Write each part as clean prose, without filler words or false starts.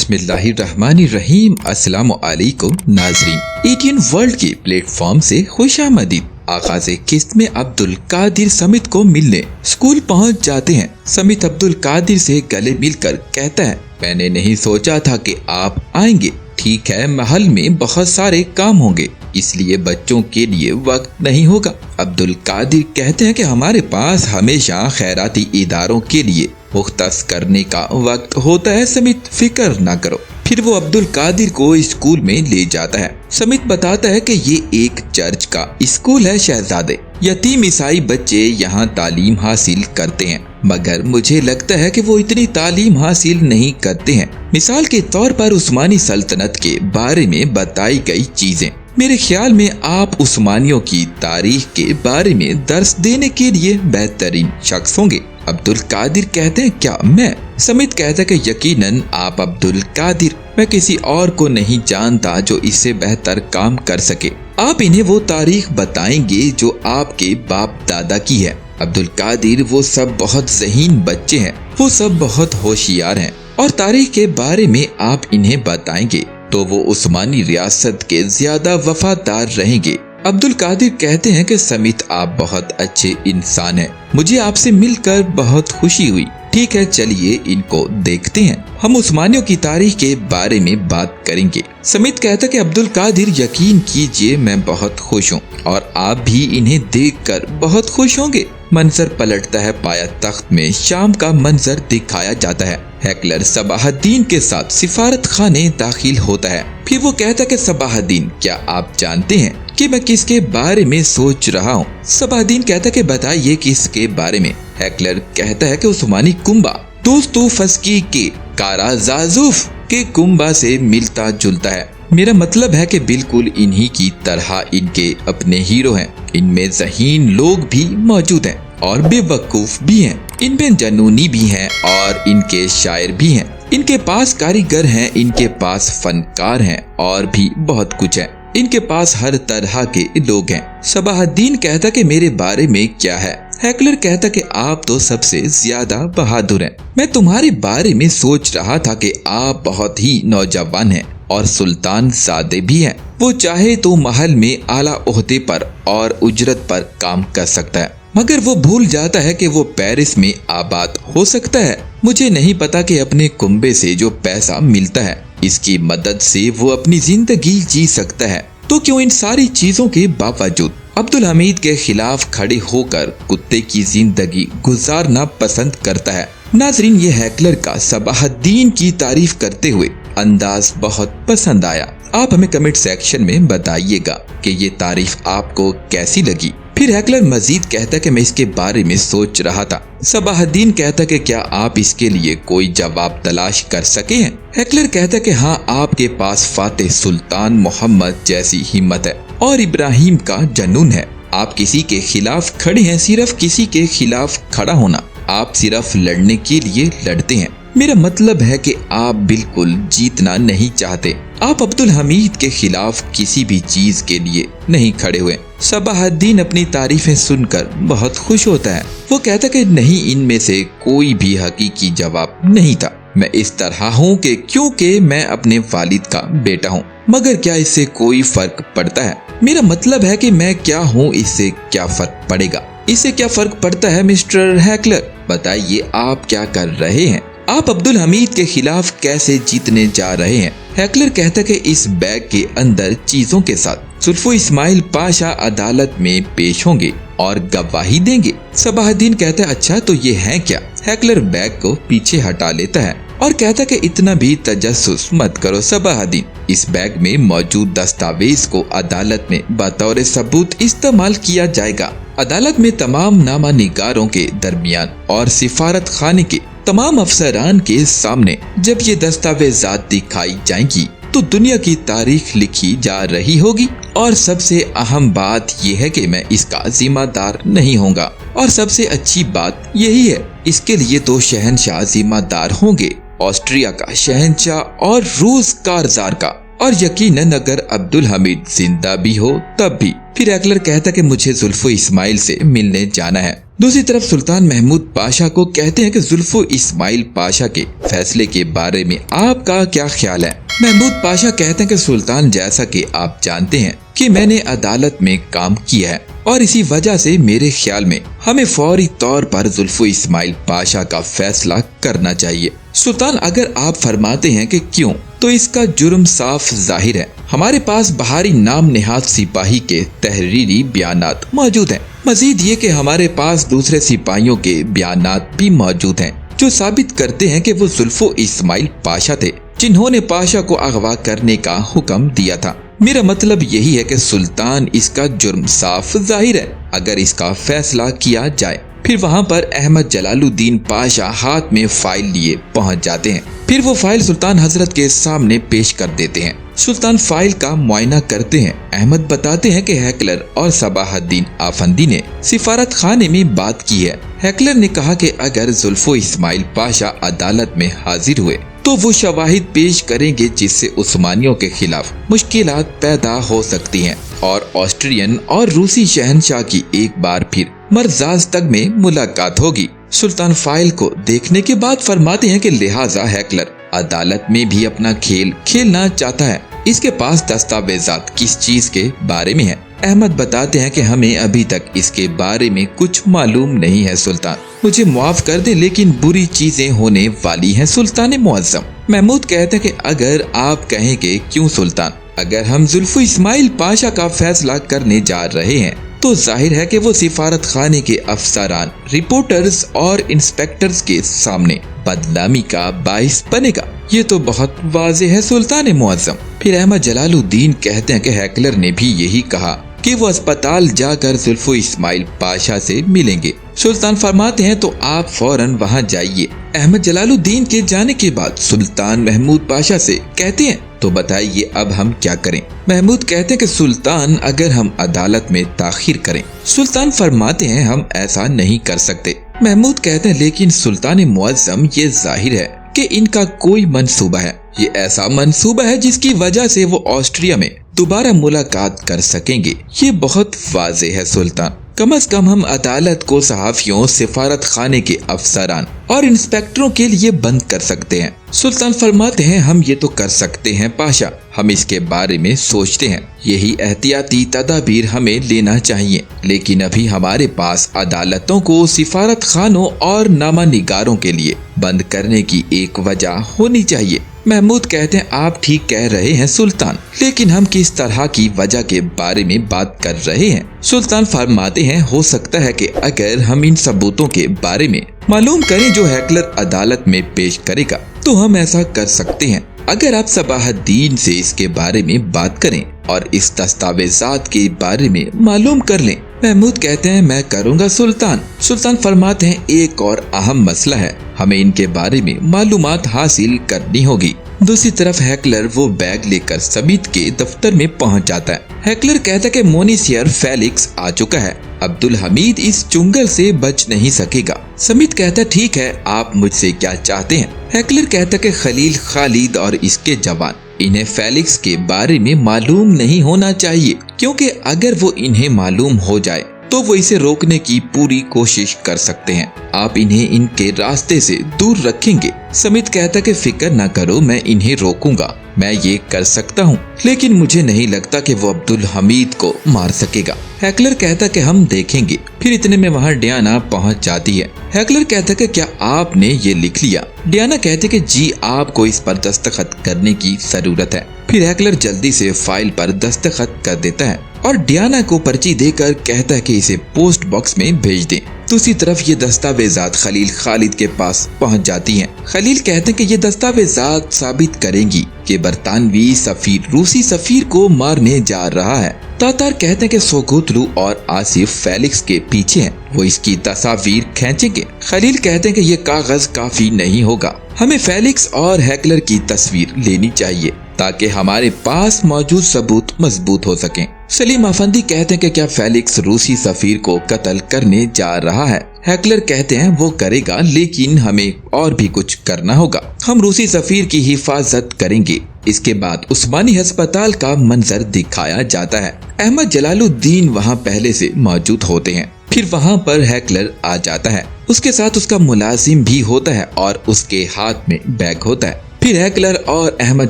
बिस्मिल्लाहिर्रहमानिर्रहीम। अस्सलाम वालेकुम नाज़रीन, ATN वर्ल्ड के प्लेटफॉर्म से खुशामदीद। आगाज़े किस्त में अब्दुल कादिर समित को मिलने स्कूल पहुंच जाते हैं। समित अब्दुल कादिर से गले मिलकर कहता है, मैंने नहीं सोचा था कि आप आएंगे। ठीक है, महल में बहुत सारे काम होंगे, इसलिए बच्चों के लिए वक्त नहीं होगा। अब्दुल कादिर कहते हैं कि हमारे पास हमेशा खैराती इदारों के लिए मुख्तस करने का वक्त होता है, समित फिक्र ना करो। फिर वो अब्दुल कादिर को स्कूल में ले जाता है। समित बताता है कि ये एक चर्च का स्कूल है शहजादे। यतीम ईसाई बच्चे यहाँ तालीम हासिल करते हैं, मगर मुझे लगता है कि वो इतनी तालीम हासिल नहीं करते हैं। मिसाल के तौर पर उस्मानी सल्तनत के बारे में बताई गई चीजें। मेरे ख्याल में आप उस्मानियों की तारीख के बारे में दर्स देने के लिए बेहतरीन शख्स होंगे। अब्दुल कादिर कहते हैं, क्या मैं? समित कहता है कि यकीनन आप अब्दुल कादिर, मैं किसी और को नहीं जानता जो इससे बेहतर काम कर सके। आप इन्हें वो तारीख बताएंगे जो आपके बाप दादा की है। अब्दुल कादिर, वो सब बहुत ज़हीन बच्चे हैं, वो सब बहुत होशियार हैं और तारीख के बारे में आप इन्हें बताएंगे तो वो उस्मानी रियासत के ज्यादा वफादार रहेंगे। अब्दुल कादिर कहते हैं कि समित, आप बहुत अच्छे इंसान हैं, मुझे आपसे मिलकर बहुत खुशी हुई। ठीक है, चलिए इनको देखते हैं, हम उस्मानियों की तारीख के बारे में बात करेंगे। समित कहता है कि अब्दुल कादिर, यकीन कीजिए मैं बहुत खुश हूँ और आप भी इन्हें देखकर बहुत खुश होंगे। मंजर पलटता है, पाया तख्त में शाम का मंजर दिखाया जाता है। हेकलर सबाहुद्दीन के साथ सिफारत खाने दाखिल होता है। फिर वो कहता है कि सबाहुद्दीन, क्या आप जानते हैं कि मैं किसके बारे में सोच रहा हूँ? सबाहुद्दीन कहता है कि बताइए किसके बारे में? हेकलर कहता है कि उस्मानी कुंबा दोस्तोफस्की के काराजाजूफ के कुंबा से मिलता जुलता है। मेरा मतलब है कि बिल्कुल इन्हीं की तरह इनके अपने हीरो हैं। इनमें ज़हीन लोग भी मौजूद हैं और बेवकूफ भी हैं, इनमें जनूनी भी हैं और इनके शायर भी हैं। इनके पास कारीगर हैं, इनके पास फनकार हैं और भी बहुत कुछ है। इनके पास हर तरह के लोग हैं। सबाहुद्दीन कहता कि मेरे बारे में क्या है? हेकलर कहता कि आप तो सबसे ज्यादा बहादुर हैं। मैं तुम्हारे बारे में सोच रहा था कि आप बहुत ही नौजवान हैं और सुल्तान सादे भी हैं। वो चाहे तो महल में आला ओहदे पर और उजरत पर काम कर सकता है, मगर वो भूल जाता है कि वो पेरिस में आबाद हो सकता है। मुझे नहीं पता कि अपने कुंबे से जो पैसा मिलता है, इसकी मदद से वो अपनी जिंदगी जी सकता है। तो क्यों इन सारी चीजों के बावजूद अब्दुल हमीद के खिलाफ खड़े होकर कुत्ते की जिंदगी गुजारना पसंद करता है? नाजरीन, ये हेकलर का सबाहुद्दीन की तारीफ करते हुए अंदाज बहुत पसंद आया। आप हमें कमेंट सेक्शन में बताइएगा कि ये तारीफ आपको कैसी लगी। फिर हेकलर मजीद कहता कि मैं इसके बारे में सोच रहा था। सबाहुद्दीन कहता कि क्या आप इसके लिए कोई जवाब तलाश कर सके हैं? हेकलर कहता कि हाँ, आपके पास फातेह सुल्तान मोहम्मद जैसी हिम्मत है और इब्राहिम का जनून है। आप किसी के खिलाफ खड़े हैं, सिर्फ किसी के खिलाफ खड़ा होना। आप सिर्फ लड़ने के लिए लड़ते हैं। मेरा मतलब है कि आप बिल्कुल जीतना नहीं चाहते। आप अब्दुल हमीद के खिलाफ किसी भी चीज के लिए नहीं खड़े हुए। सबाहुद्दीन अपनी तारीफें सुनकर बहुत खुश होता है। वो कहता कि नहीं, इनमें से कोई भी हकीकी जवाब नहीं था। मैं इस तरह हूँ कि क्योंकि मैं अपने वालिद का बेटा हूँ, मगर क्या इससे कोई फर्क पड़ता है? मेरा मतलब है कि मैं क्या हूँ, इससे क्या फर्क पड़ेगा? इससे क्या फर्क पड़ता है मिस्टर हेकलर? बताइए आप क्या कर रहे हैं? आप अब्दुल हमीद के खिलाफ कैसे जीतने जा रहे हैं? हेकलर कहता है कि इस बैग के अंदर चीजों के साथ सुल्फो इस्माइल पाशा अदालत में पेश होंगे और गवाही देंगे। सबाहुद्दीन कहता है, अच्छा तो ये है क्या? हेकलर बैग को पीछे हटा लेता है और कहता कि इतना भी तजस्सुस मत करो सबाहुद्दीन। इस बैग में मौजूद दस्तावेज को अदालत में बतौर सबूत इस्तेमाल किया जाएगा। अदालत में तमाम नामा निगारों के दरमियान और सिफारत खाने के तमाम अफसरान के सामने जब ये दस्तावेजात दिखाई जाएंगी तो दुनिया की तारीख लिखी जा रही होगी। और सबसे अहम बात यह है कि मैं इसका जिम्मेदार नहीं होगा। और सबसे अच्छी बात यही है, इसके लिए तो शहनशाह जिम्मेदार होंगे, ऑस्ट्रिया का शहनशाह और रूस कारजार का। और यकीनन अगर अब्दुल हमीद जिंदा भी हो तब भी। फिर हैकलर कहता कि मुझे जुल्फो इस्माइल से मिलने जाना है। दूसरी तरफ सुल्तान महमूद पाशा को कहते हैं कि जुल्फो इस्माइल पाशा के फैसले के बारे में आपका क्या ख्याल है। महमूद पाशा कहते हैं कि सुल्तान, जैसा कि आप जानते हैं कि मैंने अदालत में काम किया है और इसी वजह से मेरे ख्याल में हमें फौरी तौर पर जुल्फो इस्माइल पाशा का फैसला करना चाहिए। सुल्तान, अगर आप फरमाते हैं कि क्यों, तो इसका जुर्म साफ जाहिर है। हमारे पास बाहरी नाम नेहाद सिपाही के तहरीरी बयानात मौजूद हैं। मजीद ये कि हमारे पास दूसरे सिपाहियों के बयानात भी मौजूद हैं जो साबित करते हैं कि वो जुल्फो इस्माइल पाशा थे जिन्होंने पाशा को अगवा करने का हुक्म दिया था। मेरा मतलब यही है कि सुल्तान, इसका जुर्म साफ जाहिर है। अगर इसका फैसला किया जाए, फिर वहाँ पर अहमद जलालुद्दीन पाशा हाथ में फाइल लिए पहुँच जाते हैं। फिर वो फाइल सुल्तान हजरत के सामने पेश कर देते हैं। सुल्तान फाइल का मुआयना करते हैं। अहमद बताते हैं कि हैकलर और सबाहुद्दीन आफंदी ने सिफारत खाने में बात की है। हैकलर ने कहा कि अगर जुल्फो इस्माइल पाशा अदालत में हाजिर हुए तो वो शवाहिद पेश करेंगे जिससे उस्मानियों के खिलाफ मुश्किलात पैदा हो सकती हैं और ऑस्ट्रियन और रूसी शहनशाह की एक बार फिर मरजास्तग में मुलाकात होगी। सुल्तान फाइल को देखने के बाद फरमाते हैं कि लिहाजा हैकलर अदालत में भी अपना खेल खेलना चाहता है। इसके पास दस्तावेजात किस चीज के बारे में है? अहमद बताते हैं कि हमें अभी तक इसके बारे में कुछ मालूम नहीं है सुल्तान, मुझे माफ कर दे, लेकिन बुरी चीजें होने वाली हैं सुल्तान मुअज्जम। महमूद कहते हैं कि अगर आप कहें कि क्यों सुल्तान, अगर हम जुल्फो इस्माइल पाशा का फैसला करने जा रहे हैं तो जाहिर है कि वो सिफारत खाने के अफसरान, रिपोर्टर्स और इंस्पेक्टर्स के सामने बदनामी का बाइस बनेगा। ये तो बहुत वाज़ेह है सुल्तान मुअज्जम। फिर अहमद जलालुद्दीन कहते हैं कि हैकलर ने भी यही कहा कि वो अस्पताल जाकर जुल्फो इस्माइल पाशा से मिलेंगे। सुल्तान फरमाते हैं तो आप फौरन वहां जाइए। अहमद जलालुद्दीन के जाने के बाद सुल्तान महमूद पाशा से कहते हैं तो बताइए अब हम क्या करें। महमूद कहते हैं कि सुल्तान, अगर हम अदालत में ताखीर करें। सुल्तान फरमाते हैं हम ऐसा नहीं कर सकते। महमूद कहते हैं लेकिन सुल्तान मुअज्जम, ये जाहिर है कि इनका कोई मंसूबा है। ये ऐसा मंसूबा है जिसकी वजह से वो ऑस्ट्रिया में दोबारा मुलाकात कर सकेंगे। ये बहुत वाज़ेह है सुल्तान। कम से कम हम अदालत को सहाफियों, सिफारत खाने के अफसरान और इंस्पेक्टरों के लिए बंद कर सकते हैं। सुल्तान फरमाते हैं हम ये तो कर सकते हैं पाशा, हम इसके बारे में सोचते हैं। यही एहतियाती तदाबीर हमें लेना चाहिए, लेकिन अभी हमारे पास अदालतों को सिफारत खानों और नामा निगारों के लिए बंद करने की एक वजह होनी चाहिए। महमूद कहते हैं आप ठीक कह रहे हैं सुल्तान, लेकिन हम किस तरह की वजह के बारे में बात कर रहे हैं? सुल्तान फरमाते हैं हो सकता है कि अगर हम इन सबूतों के बारे में मालूम करें जो हैकलर अदालत में पेश करेगा तो हम ऐसा कर सकते हैं। अगर आप सबाहुद्दीन से इसके बारे में बात करें और इस दस्तावेजात के बारे में मालूम कर लें। महमूद कहते हैं मैं करूंगा सुल्तान। सुल्तान फरमाते हैं एक और अहम मसला है, हमें इनके बारे में मालूमात हासिल करनी होगी। दूसरी तरफ हैकलर वो बैग लेकर समीत के दफ्तर में पहुंच जाता है। हैकलर कहता है कि मोनिसियर फेलिक्स आ चुका है, अब्दुल हमीद इस चुंगल से बच नहीं सकेगा। समीत कहता है ठीक है, आप मुझसे क्या चाहते हैं? हैकलर कहता है कि खलील खालिद और इसके जवान, इन्हें फेलिक्स के बारे में मालूम नहीं होना चाहिए, क्योंकि अगर वो इन्हें मालूम हो जाए तो वो इसे रोकने की पूरी कोशिश कर सकते हैं। आप इन्हें इनके रास्ते से दूर रखेंगे। समीत कहता कि फिक्र न करो, मैं इन्हें रोकूंगा, मैं ये कर सकता हूँ, लेकिन मुझे नहीं लगता कि वो अब्दुल हमीद को मार सकेगा। हैकलर कहता कि हम देखेंगे। फिर इतने में वहाँ डियाना पहुँच जाती है। हैकलर कहता कि क्या आपने ये लिख लिया? डियाना कहते कि जी, आपको इस पर दस्तखत करने की जरूरत है। फिर हैकलर जल्दी से फाइल पर दस्तखत कर देता है और डियाना को पर्ची देकर कहता है कि इसे पोस्ट बॉक्स में भेज दें। दूसरी तरफ ये दस्तावेजात खलील खालिद के पास पहुंच जाती हैं। खलील कहते हैं कि ये दस्तावेजात साबित करेंगी कि बरतानवी सफीर रूसी सफीर को मारने जा रहा है। तातार कहते हैं कि सोगोतलू और आसिफ फेलिक्स के पीछे हैं, वो इसकी तस्वीर खींचेंगे। खलील कहते हैं कि ये कागज काफी नहीं होगा, हमें फेलिक्स और हैकलर की तस्वीर लेनी चाहिए ताकि हमारे पास मौजूद सबूत मजबूत हो सकें। सलीम अफंदी कहते हैं कि क्या फेलिक्स रूसी सफीर को कत्ल करने जा रहा है? हैकलर कहते हैं वो करेगा, लेकिन हमें और भी कुछ करना होगा। हम रूसी सफीर की हिफाजत करेंगे इसके बाद उस्मानी अस्पताल का मंजर दिखाया जाता है। अहमद जलालुद्दीन वहाँ पहले से मौजूद होते हैं। फिर वहाँ पर हैकलर आ जाता है, उसके साथ उसका मुलाजिम भी होता है और उसके हाथ में बैग होता है। फिर हैकलर और अहमद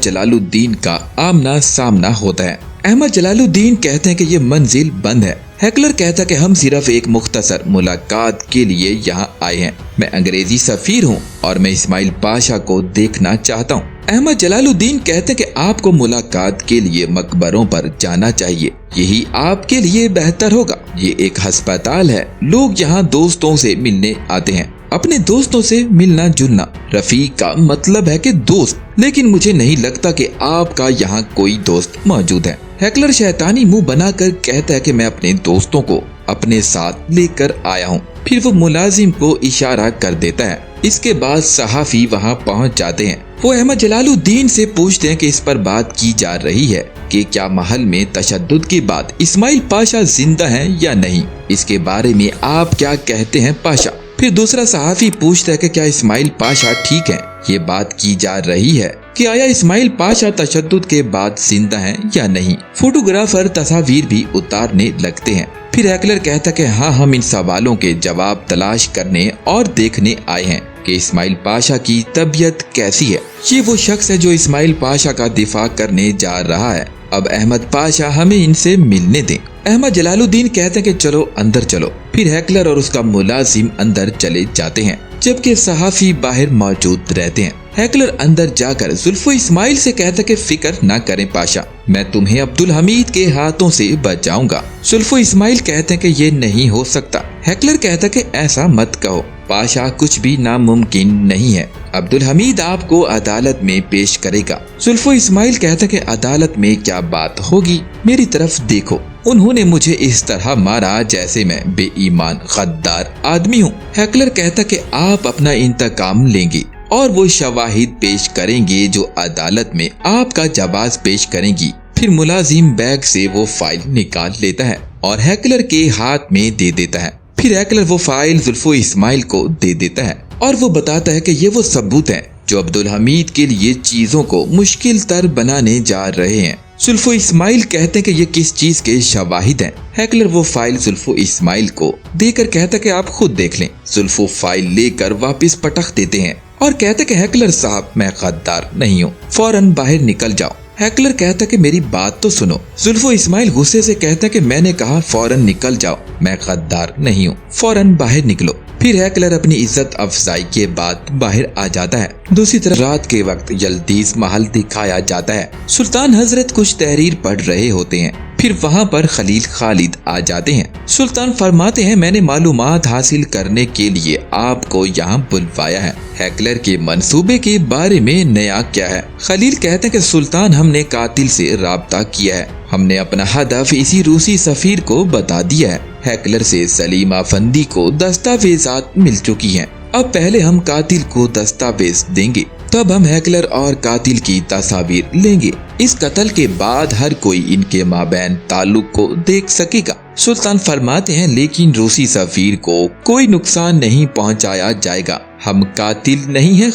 जलालुद्दीन का आमना सामना होता है। अहमद जलालुद्दीन कहते हैं कि ये मंजिल बंद है। हैकलर कहता है कि हम सिर्फ एक मुख्तसर मुलाकात के लिए यहाँ आए हैं। मैं अंग्रेजी सफीर हूँ और मैं इस्माइल पाशा को देखना चाहता हूँ। अहमद जलालुद्दीन कहते हैं कि आपको मुलाकात के लिए मकबरों पर जाना चाहिए, यही आपके लिए बेहतर होगा। ये एक अस्पताल है, लोग यहाँ दोस्तों से मिलने आते हैं, अपने दोस्तों से मिलना जुलना। रफीक का मतलब है कि दोस्त, लेकिन मुझे नहीं लगता कि आपका यहाँ कोई दोस्त मौजूद है। हैकलर शैतानी मुंह बनाकर कहता है कि मैं अपने दोस्तों को अपने साथ लेकर आया हूँ। फिर वो मुलाजिम को इशारा कर देता है। इसके बाद सहाफी वहाँ पहुँच जाते हैं। वो अहमद जलालुद्दीन से पूछते हैं कि इस पर बात की जा रही है कि क्या महल में तशद्दुद के बाद इस्माइल पाशा जिंदा है या नहीं, इसके बारे में आप क्या कहते हैं पाशा। फिर दूसरा सहाफी पूछता है कि क्या इस्माइल पाशा ठीक है। ये बात की जा रही है कि आया इस्माइल पाशा तशद्दुद के बाद जिंदा है या नहीं। फोटोग्राफर तस्वीर भी उतारने लगते हैं। फिर हैकलर कहता है कि हाँ, हम इन सवालों के जवाब तलाश करने और देखने आए हैं कि इस्माइल पाशा की तबीयत कैसी है। ये वो शख्स है जो इस्माइल पाशा का दिफा करने जा रहा है। अब अहमद पाशा हमें इनसे मिलने दें। अहमद जलालुद्दीन कहते हैं कि चलो अंदर चलो। फिर हैकलर और उसका मुलाजिम अंदर चले जाते हैं, जबकि सहाफी बाहर मौजूद रहते हैं। हैकलर अंदर जाकर जुल्फो इस्माइल से कहता है कि फिक्र न करें पाशा, मैं तुम्हें अब्दुल हमीद के हाथों से बचाऊंगा। जुल्फो इस्माइल कहते हैं कि ये नहीं हो सकता। हैकलर कहता है कि ऐसा मत कहो पाशा, कुछ भी नामुमकिन नहीं है। अब्दुल हमीद आपको अदालत में पेश करेगा। जुल्फो इस्माइल कहता है कि अदालत में क्या बात होगी, मेरी तरफ देखो, उन्होंने मुझे इस तरह मारा जैसे मैं बेईमान गद्दार आदमी हूँ। हैकलर कहता कि आप अपना इंतकाम लेंगे और वो शवाहिद पेश करेंगे जो अदालत में आपका जवाब पेश करेंगी। फिर मुलाजिम बैग से वो फाइल निकाल लेता है और हैकलर के हाथ में दे देता है। फिर हैकलर वो फाइल जुल्फो इस्माइल को दे देता है और वो बताता है कि ये वो सबूत हैं जो अब्दुल हमीद के लिए चीजों को मुश्किल तर बनाने जा रहे हैं। जुल्फो इस्माइल कहते हैं कि ये किस चीज के शवाहिद हैं। हैकलर वो फाइल जुल्फो इस्माइल को देकर कहता है कि आप खुद देख लें। जुल्फो फाइल लेकर वापस पटक देते हैं और कहते कि हैकलर साहब, मैं गद्दार नहीं हूँ, फौरन बाहर निकल जाओ। हैकलर कहता कि मेरी बात तो सुनो। जुल्फो इस्माइल गुस्से से कहता कि मैंने कहा फौरन निकल जाओ, मैं गद्दार नहीं हूँ, फौरन बाहर निकलो। फिर हैकलर अपनी इज्जत अफजाई के बाद बाहर आ जाता है। दूसरी तरफ रात के वक्त यल्दीज महल दिखाया जाता है। सुल्तान हजरत कुछ तहरीर पढ़ रहे होते हैं। फिर वहाँ पर खलील खालिद आ जाते हैं। सुल्तान फरमाते हैं, मैंने मालूमात हासिल करने के लिए आपको यहाँ बुलवाया है। हैकलर के मंसूबे के बारे में नया क्या है? खलील कहते हैं कि सुल्तान, हमने कातिल से राब्ता किया है, हमने अपना हदफ इसी रूसी सफीर को बता दिया है। हैकलर से सलीम अफंदी को दस्तावेजात मिल चुकी हैं। अब पहले हम कातिल को दस्तावेज देंगे, तब हम हैकलर और कातिल की तस्वीर लेंगे। इस कत्ल के बाद हर कोई इनके माबैन ताल्लुक को देख सकेगा। सुल्तान फरमाते हैं, लेकिन रूसी सफीर को कोई नुकसान नहीं पहुंचाया जाएगा, हम कातिल नहीं हैं।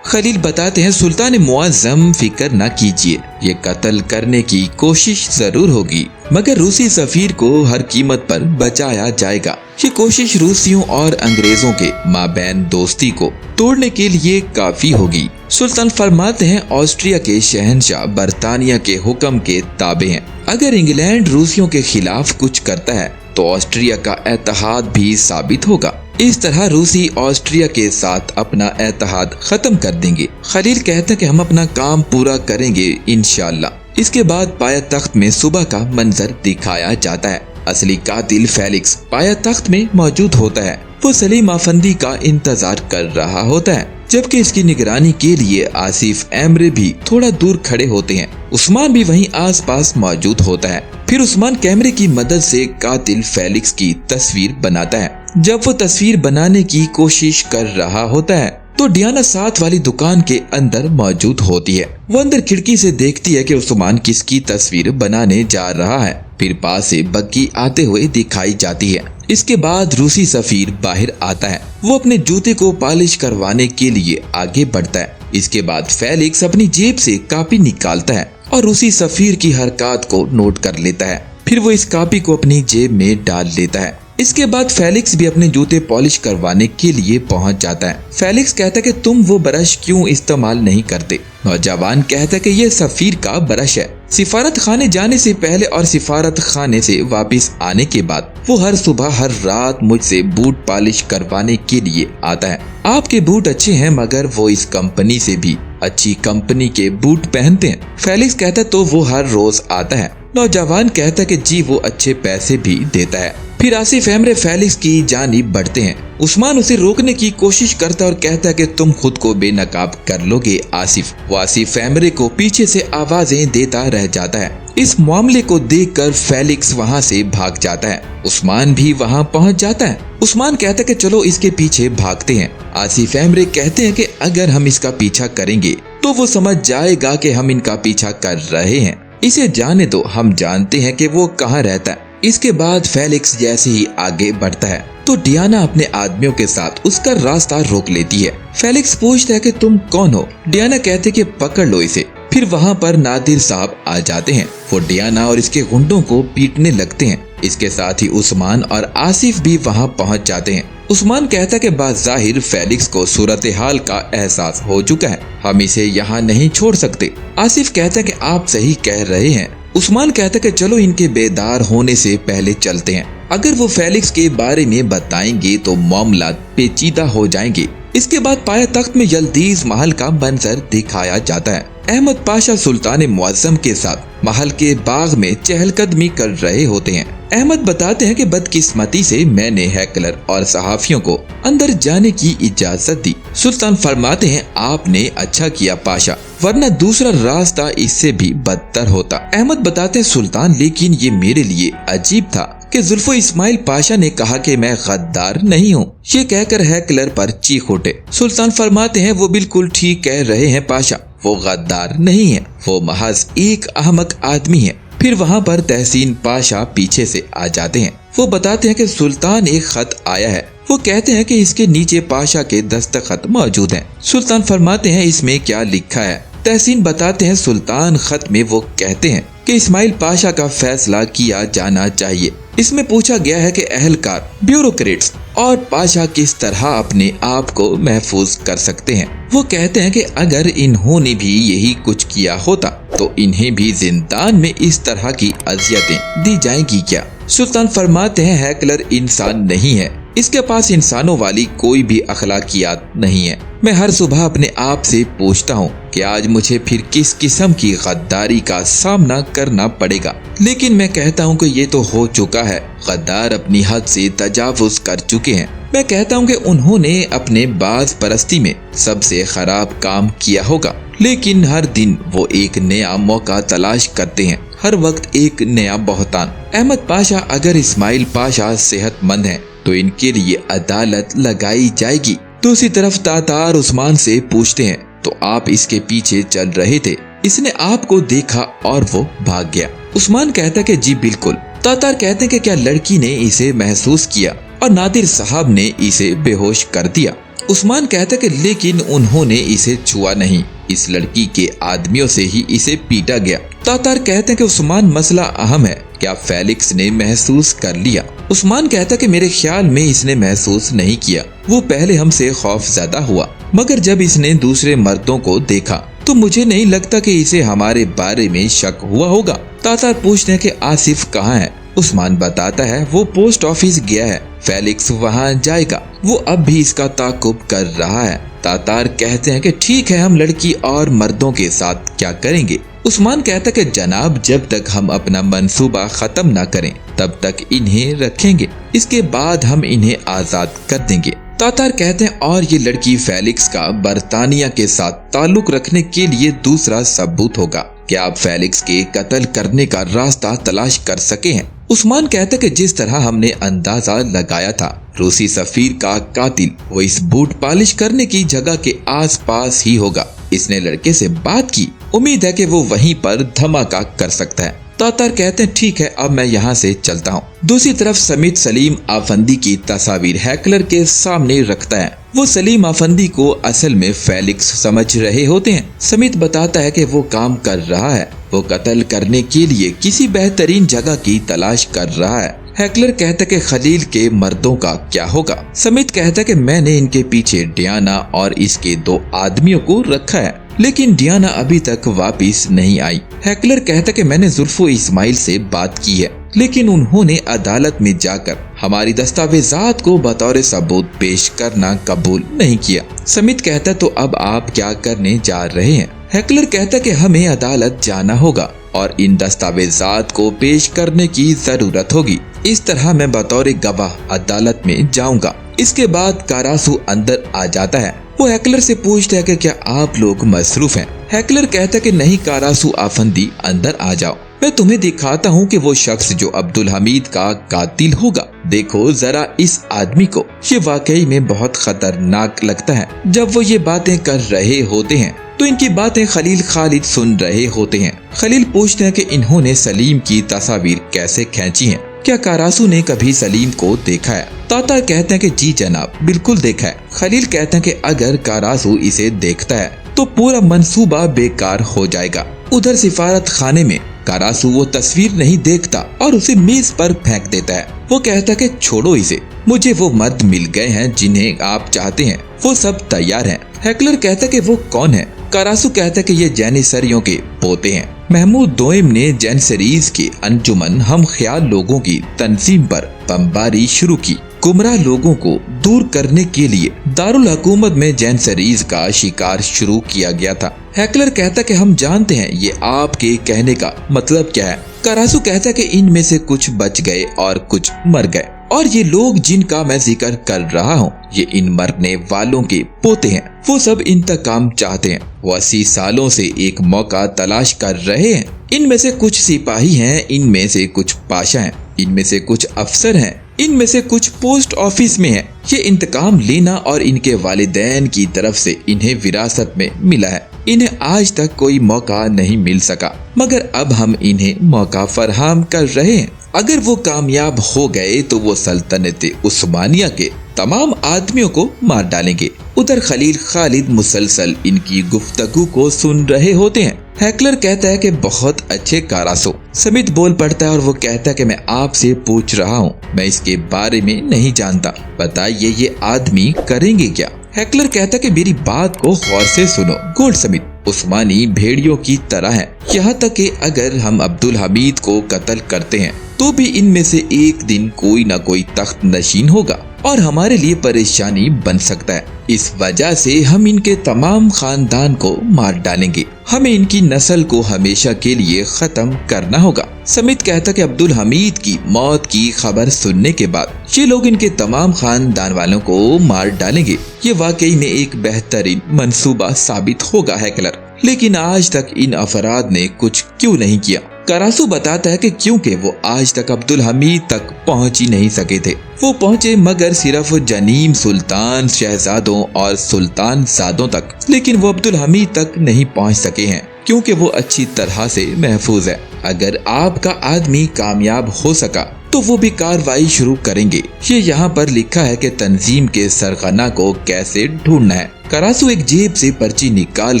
खलील बताते हैं, सुल्तान मुअज्जम, फिक्र न कीजिए, ये कत्ल करने की कोशिश जरूर होगी, मगर रूसी सफीर को हर कीमत पर बचाया जाएगा। ये कोशिश रूसियों और अंग्रेजों के माबैन दोस्ती को तोड़ने के लिए काफी होगी। सुल्तान फरमाते हैं, ऑस्ट्रिया के शहंशाह बरतानिया के हुक्म के ताबे हैं। अगर इंग्लैंड रूसियों के खिलाफ कुछ करता है तो ऑस्ट्रिया का एतहाद भी साबित होगा। इस तरह रूसी ऑस्ट्रिया के साथ अपना एतहाद खत्म कर देंगे। खलील कहते हैं कि हम अपना काम पूरा करेंगे इंशाअल्लाह। इसके बाद पाया तख्त में सुबह का मंजर दिखाया जाता है। असली कातिल फेलिक्स पाया तख्त में मौजूद होता है। वो सलीम अफंदी का इंतजार कर रहा होता है, जबकि इसकी निगरानी के लिए आसिफ एमरे भी थोड़ा दूर खड़े होते हैं। उस्मान भी वहीं आसपास मौजूद होता है। फिर उस्मान कैमरे की मदद से कातिल फेलिक्स की तस्वीर बनाता है। जब वो तस्वीर बनाने की कोशिश कर रहा होता है तो डियाना साथ वाली दुकान के अंदर मौजूद होती है। वो अंदर खिड़की से देखती है कि उस्मान किसकी तस्वीर बनाने जा रहा है। फिर पास से बग्गी आते हुए दिखाई जाती है। इसके बाद रूसी सफीर बाहर आता है। वो अपने जूते को पॉलिश करवाने के लिए आगे बढ़ता है। इसके बाद फेलिक्स अपनी जेब से कॉपी निकालता है और उसी सफीर की हरकत को नोट कर लेता है। फिर वो इस कॉपी को अपनी जेब में डाल लेता है। इसके बाद फेलिक्स भी अपने जूते पॉलिश करवाने के लिए पहुंच जाता है। फेलिक्स कहता है कि तुम वो ब्रश क्यों इस्तेमाल नहीं करते। नौजवान कहता है कि ये सफीर का ब्रश है। सिफारत खाने जाने से पहले और सिफारत खाने से वापस आने के बाद वो हर सुबह हर रात मुझसे बूट पॉलिश करवाने के लिए आता है। आपके बूट अच्छे हैं मगर वो इस कंपनी से भी अच्छी कंपनी के बूट पहनते हैं। फेलिक्स कहता है तो वो हर रोज आता है। नौजवान कहता है कि जी वो अच्छे पैसे भी देता है। फिर आसिफ एमरे फेलिक्स की जानिब बढ़ते हैं। उस्मान उसे रोकने की कोशिश करता है और कहता है कि तुम खुद को बेनकाब कर लोगे आसिफ। वो आसिफ एमरे को पीछे से आवाजें देता रह जाता है। इस मामले को देखकर फेलिक्स वहां से भाग जाता है। उस्मान भी वहां पहुंच जाता है। उस्मान कहता है कि चलो इसके पीछे भागते हैं। आसिफ एमरे कहते हैं कि अगर हम इसका पीछा करेंगे तो वो समझ जाएगा कि हम इनका पीछा कर रहे हैं। इसे जाने दो, हम जानते हैं कि वो कहाँ रहता है। इसके बाद फेलिक्स जैसे ही आगे बढ़ता है तो डियाना अपने आदमियों के साथ उसका रास्ता रोक लेती है। फेलिक्स पूछता है कि तुम कौन हो। डियाना कहते कि पकड़ लो इसे। फिर वहाँ पर नादिर साहब आ जाते हैं। वो डियाना और इसके गुंडों को पीटने लगते हैं। इसके साथ ही उस्मान और आसिफ भी वहाँ पहुँच जाते हैं। उस्मान कहता है कि बाज़ाहिर फेलिक्स को सूरत हाल का एहसास हो चुका है, हम इसे यहाँ नहीं छोड़ सकते। आसिफ कहता है कि आप सही कह रहे हैं। उस्मान कहता है कि चलो इनके बेदार होने से पहले चलते हैं। अगर वो फेलिक्स के बारे में बताएंगे तो मामला पेचीदा हो जाएंगे। इसके बाद पाया तख्त में यल्दीज महल का मंजर दिखाया जाता है। अहमद पाशा सुल्तान मुअज्जम के साथ महल के बाग में चहलकदमी कर रहे होते हैं। अहमद बताते हैं कि बदकिस्मती से मैंने हैकलर और सहाफियों को अंदर जाने की इजाजत दी। सुल्तान फरमाते हैं आपने अच्छा किया पाशा, वरना दूसरा रास्ता इससे भी बदतर होता। अहमद बताते हैं सुल्तान लेकिन ये मेरे लिए अजीब था कि जुल्फो इस्माइल पाशा ने कहा कि मैं गद्दार नहीं हूँ। ये कहकर हैकलर पर चीख उठे। सुल्तान फरमाते हैं वो बिल्कुल ठीक कह रहे हैं पाशा, वो गद्दार नहीं है, वो महज एक अहमक आदमी है। फिर वहाँ पर तहसीन पाशा पीछे से आ जाते हैं। वो बताते हैं कि सुल्तान एक खत आया है। वो कहते हैं कि इसके नीचे पाशा के दस्तखत मौजूद हैं। सुल्तान फरमाते हैं इसमें क्या लिखा है। तहसीन बताते हैं सुल्तान खत में वो कहते हैं कि इस्माइल पाशा का फैसला किया जाना चाहिए। इसमें पूछा गया है कि अहलकार, ब्यूरोक्रेट्स और पाशा किस तरह अपने आप को महफूज कर सकते हैं। वो कहते हैं कि अगर इन्होंने भी यही कुछ किया होता तो इन्हें भी जिंदान में इस तरह की अजियतें दी जाएंगी क्या। सुल्तान फरमाते हैं हैकलर इंसान नहीं है, इसके पास इंसानों वाली कोई भी अखलाकियात नहीं है। मैं हर सुबह अपने आप से पूछता हूँ कि आज मुझे फिर किस किस्म की गद्दारी का सामना करना पड़ेगा, लेकिन मैं कहता हूँ कि ये तो हो चुका है। गद्दार अपनी हद से तजावुज कर चुके हैं। मैं कहता हूँ कि उन्होंने अपने बाज परस्ती में सबसे खराब काम किया होगा, लेकिन हर दिन वो एक नया मौका तलाश करते हैं, हर वक्त एक नया बहतान। अहमद पाशा, अगर इस्माइल पाशा सेहतमंद हैं तो इनके लिए अदालत लगाई जाएगी। दूसरी तरफ तातार उस्मान से पूछते हैं तो आप इसके पीछे चल रहे थे, इसने आपको देखा और वो भाग गया। उस्मान कहता है कि जी बिल्कुल। तातार कहते हैं कि क्या लड़की ने इसे महसूस किया और नादिर साहब ने इसे बेहोश कर दिया। उस्मान कहता है कि लेकिन उन्होंने इसे छुआ नहीं, इस लड़की के आदमियों से ही इसे पीटा गया। तातार कहते हैं कि उस्मान मसला अहम है, क्या फेलिक्स ने महसूस कर लिया। उस्मान कहता कि मेरे ख्याल में इसने महसूस नहीं किया, वो पहले हमसे खौफज़दा हुआ, मगर जब इसने दूसरे मर्दों को देखा तो मुझे नहीं लगता कि इसे हमारे बारे में शक हुआ होगा। तातार पूछते हैं कि आसिफ कहाँ है। उस्मान बताता है वो पोस्ट ऑफिस गया है, फेलिक्स वहाँ जाएगा, वो अब भी इसका ताकुब कर रहा है। तातार कहते हैं कि ठीक है, हम लड़की और मर्दों के साथ क्या करेंगे। उस्मान कहता है कि जनाब जब तक हम अपना मंसूबा खत्म न करें तब तक इन्हें रखेंगे, इसके बाद हम इन्हें आजाद कर देंगे। तातार कहते हैं और ये लड़की फेलिक्स का बरतानिया के साथ ताल्लुक रखने के लिए दूसरा सबूत होगा। क्या आप फेलिक्स के कत्ल करने का रास्ता तलाश कर सके हैं। उस्मान कहते कि जिस तरह हमने अंदाजा लगाया था, रूसी सफीर का कातिल वो इस बूट पॉलिश करने की जगह के आसपास ही होगा। इसने लड़के से बात की, उम्मीद है कि वो वहीं पर धमाका कर सकता है। तातार कहते हैं ठीक है, अब मैं यहाँ से चलता हूँ। दूसरी तरफ समीत सलीम आफंदी की तस्वीर हैकलर के सामने रखता है। वो सलीम अफंदी को असल में फेलिक्स समझ रहे होते हैं। समित बताता है कि वो काम कर रहा है, वो कत्ल करने के लिए किसी बेहतरीन जगह की तलाश कर रहा है। हैकलर कहता कि खलील के मर्दों का क्या होगा। समित कहता कि मैंने इनके पीछे डियाना और इसके 2 आदमियों को रखा है, लेकिन डियाना अभी तक वापस नहीं आई। हैकलर कहता कि मैंने जुल्फो इस्माइल से बात की है, लेकिन उन्होंने अदालत में जाकर हमारी दस्तावेजात को बतौर सबूत पेश करना कबूल नहीं किया। समित कहता तो अब आप क्या करने जा रहे हैं। हैकलर कहता कि हमें अदालत जाना होगा और इन दस्तावेजात को पेश करने की जरूरत होगी। इस तरह मैं बतौर गवाह अदालत में जाऊंगा। इसके बाद कारासू अंदर आ जाता है। वो हैकलर से पूछता है कि क्या आप लोग मसरूफ हैं। हैकलर कहता कि नहीं कारासू अफंदी, अंदर आ जाओ, मैं तुम्हें दिखाता हूँ कि वो शख्स जो अब्दुल हमीद का कातिल होगा। देखो जरा इस आदमी को, ये वाकई में बहुत खतरनाक लगता है। जब वो ये बातें कर रहे होते हैं तो इनकी बातें खलील खालिद सुन रहे होते हैं। खलील पूछते हैं कि इन्होंने सलीम की तस्वीर कैसे खींची हैं? क्या कारासू ने कभी सलीम को देखा है? ताता कहते हैं कि जी जनाब, बिल्कुल देखा है। खलील कहते हैं कि अगर कारासू इसे देखता है तो पूरा मंसूबा बेकार हो जाएगा। उधर सिफारत खाने में कारासू वो तस्वीर नहीं देखता और उसे मेज पर फेंक देता है। वो कहता कि छोड़ो इसे, मुझे वो मर्द मिल गए हैं जिन्हें आप चाहते हैं, वो सब तैयार हैं। हैकलर कहता कि वो कौन है? कारासू कहता कि ये जैनिसरियों के पोते हैं। महमूद दोइम ने जैनिसरीज के अंजुमन हम ख्याल लोगों की तंजीम पर बमबारी शुरू की। गुमराह लोगों को दूर करने के लिए दारुल हुकूमत में जैनिसरीज का शिकार शुरू किया गया था। हैकलर कहता कि हम जानते हैं ये आपके कहने का मतलब क्या है। कारासू कहता कि इनमें से कुछ बच गए और कुछ मर गए, और ये लोग जिनका मैं जिक्र कर रहा हूँ ये इन मरने वालों के पोते हैं। वो सब इंतकाम चाहते हैं। वो 80 सालों से एक मौका तलाश कर रहे हैं। इनमें से कुछ सिपाही हैं, इनमें से कुछ पाशा हैं, इनमें से कुछ अफसर हैं, इनमें से कुछ पोस्ट ऑफिस में हैं। ये इंतकाम लेना और इनके वालिदैन की तरफ से इन्हें विरासत में मिला है। इन्हें आज तक कोई मौका नहीं मिल सका, मगर अब हम इन्हें मौका फरहम कर रहे हैं। अगर वो कामयाब हो गए तो वो सल्तनत उस्मानिया के तमाम आदमियों को मार डालेंगे। उधर खलील खालिद मुसलसल इनकी गुफ्तगू को सुन रहे होते हैं। हैकलर कहता है कि बहुत अच्छे कारासो। समित बोल पड़ता है और वो कहता है कि मैं आपसे पूछ रहा हूँ, मैं इसके बारे में नहीं जानता, बताइए ये आदमी करेंगे क्या? हैकलर कहता है कि मेरी बात को गौर से सुनो गोल्ड समित, उस्मानी भेड़ियों की तरह है। यहाँ तक कि अगर हम अब्दुल हमीद को कत्ल करते हैं तो भी इनमें से एक दिन कोई न कोई तख्त नशीन होगा और हमारे लिए परेशानी बन सकता है। इस वजह से हम इनके तमाम खानदान को मार डालेंगे। हमें इनकी नस्ल को हमेशा के लिए खत्म करना होगा। समित कहता कि अब्दुल हमीद की मौत की खबर सुनने के बाद ये लोग इनके तमाम खानदान वालों को मार डालेंगे। ये वाकई में एक बेहतरीन मंसूबा साबित होगा हैकलर, लेकिन आज तक इन अफराद ने कुछ क्यों नहीं किया? कारासू बताता है कि क्योंकि वो आज तक अब्दुल हमीद तक पहुंच ही नहीं सके थे। वो पहुंचे मगर सिर्फ जनीम सुल्तान शहजादों और सुल्तान सादों तक, लेकिन वो अब्दुल हमीद तक नहीं पहुंच सके हैं क्योंकि वो अच्छी तरह से महफूज है। अगर आपका आदमी कामयाब हो सका तो वो भी कार्रवाई शुरू करेंगे। ये यहाँ पर लिखा है कि तंजीम के सरगना को कैसे ढूंढना है। कारासू एक जेब से पर्ची निकाल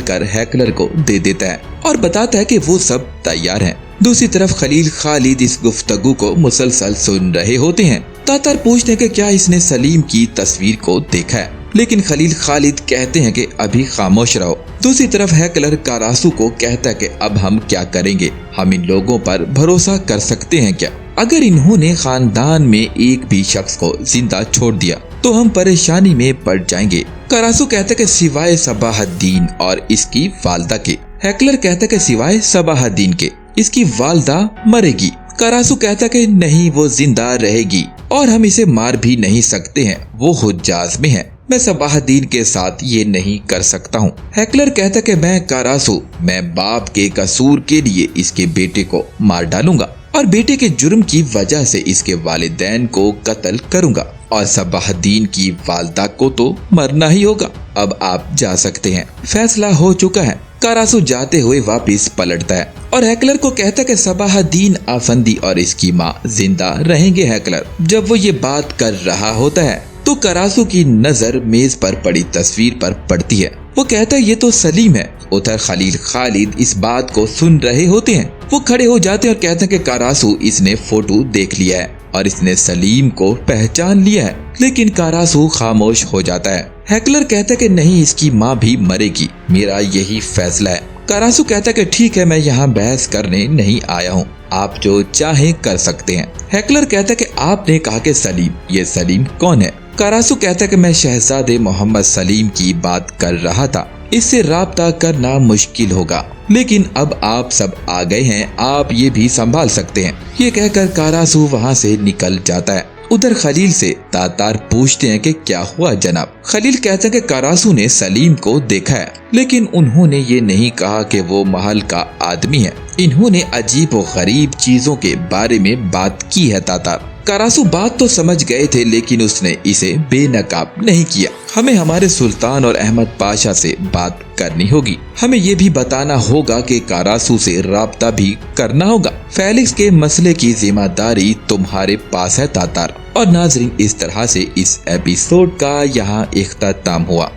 कर हैकलर को दे देता है और बताता है कि वो सब तैयार हैं। दूसरी तरफ खलील खालिद इस गुफ्तगू को मुसलसल सुन रहे होते हैं। तातर पूछते हैं कि क्या इसने सलीम की तस्वीर को देखा है, लेकिन खलील खालिद कहते हैं कि अभी खामोश रहो। दूसरी तरफ हैकलर कारासू को कहता है कि अब हम क्या करेंगे, हम इन लोगों पर भरोसा कर सकते हैं क्या? अगर इन्होंने खानदान में एक भी शख्स को जिंदा छोड़ दिया तो हम परेशानी में पड़ जाएंगे। कारासू कहता है कि सिवाय सबाहद्दीन और इसकी वालदा के। हैकलर कहता है कि सिवाय सबाहद्दीन के इसकी वालदा मरेगी। कारासू कहता है कि नहीं, वो जिंदा रहेगी और हम इसे मार भी नहीं सकते हैं, वो हुज्जाज में है। मैं सबाहद्दीन के साथ ये नहीं कर सकता हूँ। हैकलर कहता है कि मैं कारासू, मैं बाप के कसूर के लिए इसके बेटे को मार डालूंगा और बेटे के जुर्म की वजह से इसके वालिदैन को कत्ल करूंगा और सबाहद्दीन की वालदा को तो मरना ही होगा। अब आप जा सकते हैं, फैसला हो चुका है। कारासू जाते हुए वापस पलटता है और हैकलर को कहता है कि सबाहद्दीन अफंदी और इसकी माँ जिंदा रहेंगे। हैकलर जब वो ये बात कर रहा होता है तो करासू की नजर मेज पर पड़ी तस्वीर पर पड़ती है। वो कहता है ये तो सलीम है। उधर खलील खालिद इस बात को सुन रहे होते हैं। वो खड़े हो जाते हैं और कहते हैं कि कारासू इसने फोटो देख लिया है और इसने सलीम को पहचान लिया है। लेकिन कारासू खामोश हो जाता है। हैकलर कहता है कि नहीं, इसकी माँ भी मरेगी, मेरा यही फैसला है। कारासू कहता है कि ठीक है, मैं यहाँ बहस करने नहीं आया हूँ, आप जो चाहे कर सकते हैं। हैकलर कहता है कि आपने कहा कि सलीम, ये सलीम कौन है? कारासू कहता है कि मैं शहजादे मोहम्मद सलीम की बात कर रहा था, इससे राब्ता करना मुश्किल होगा, लेकिन अब आप सब आ गए हैं, आप ये भी संभाल सकते हैं। ये कहकर कारासू वहाँ से निकल जाता है। उधर खलील से तातार पूछते हैं कि क्या हुआ जनाब? खलील कहता है कि कारासू ने सलीम को देखा है, लेकिन उन्होंने ये नहीं कहा कि वो महल का आदमी है। इन्होंने अजीब और गरीब चीजों के बारे में बात की है तातार। कारासू बात तो समझ गए थे, लेकिन उसने इसे बेनकाब नहीं किया। हमें हमारे सुल्तान और अहमद पाशा से बात करनी होगी। हमें ये भी बताना होगा कि कारासू से राब्ता भी करना होगा। फेलिक्स के मसले की जिम्मेदारी तुम्हारे पास है तातार। और नाजरीन, इस तरह से इस एपिसोड का यहाँ इख्तिताम हुआ।